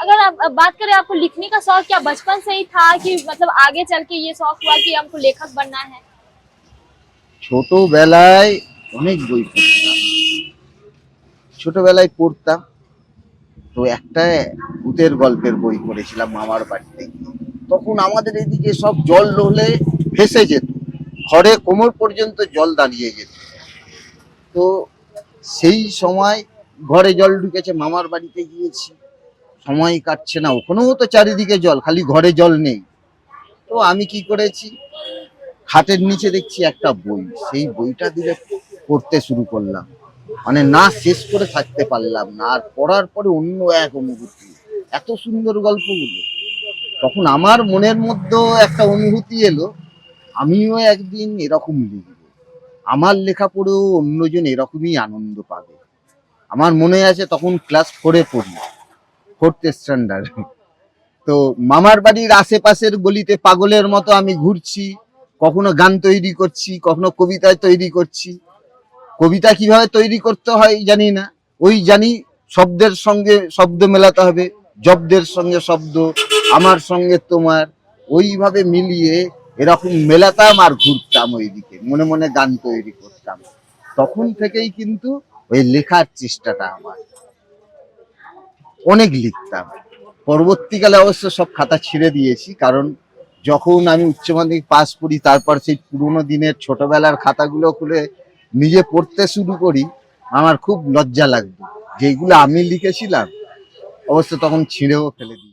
अगर आप बात करें आपको लिखने का शौक क्या बचपन से ही था कि मतलब आगे चल के ये शौक हुआ कि हमको लेखक बनना है? ছোটবেলায় অনেক বই পড়তাম। ছোটবেলায় পড়তাম তো একটা ভূতের গল্পের বই পড়েছিলাম মামার বাড়িতে গিয়ে। তখন আমাদের এদিকে সব জল হলে ভেসে যেত, ঘরে কোমর পর্যন্ত জল দাঁড়িয়ে যেত। তো সেই সময় ঘরে জল ঢুকেছে, মামার বাড়িতে গিয়েছি, সময় কাটছে না, ওখানেও তো চারিদিকে জল, খালি ঘরে জল নেই। তো আমি কি করেছি, খাটের নিচে দেখছি একটা বই, সেই বইটা দিলে পড়তে শুরু করলাম। মানে না শেষ করে থাকতে পারলাম না, আর পড়ার পরে অন্য এক অনুভূতি, এত সুন্দর গল্পগুলো। তখন আমার মনের মধ্যেও একটা অনুভূতি এলো, আমিও একদিন এরকম লিখব, আমার লেখা পড়েও অন্যজন এরকমই আনন্দ পাবে। আমার মনে আছে তখন ক্লাস 4-এ পড়ি, 4th স্ট্যান্ডার্ড। তো মামার বাড়ির আশেপাশের গলিতে পাগলের মতো আমি ঘুরছি, কখনো গান তৈরি করছি, কখনো কবিতা তৈরি করছি। কবিতা কিভাবে তৈরি করতে হয় জানি না, ওই জানি শব্দের সঙ্গে শব্দ মেলাতে হবে, জব্দের সঙ্গে শব্দ, আমার সঙ্গে তোমার, ওইভাবে মিলিয়ে এরকম মেলাতাম আর ঘুরতাম ওইদিকে, মনে মনে গান তৈরি করতাম। তখন থেকেই কিন্তু ওই লেখার চেষ্টাটা আমার, অনেক লিখতাম। পরবর্তীকালে অবশ্য সব খাতা ছেড়ে দিয়েছি, কারণ যখন আমি উচ্চ মাধ্যমিক পাস করি তারপর সেই পুরোনো দিনের ছোটবেলার খাতাগুলো খুলে নিজে পড়তে শুরু করি, আমার খুব লজ্জা লাগতো যেগুলো আমি লিখেছিলাম। অবশ্য তখন ছিঁড়েও ফেলে দিই।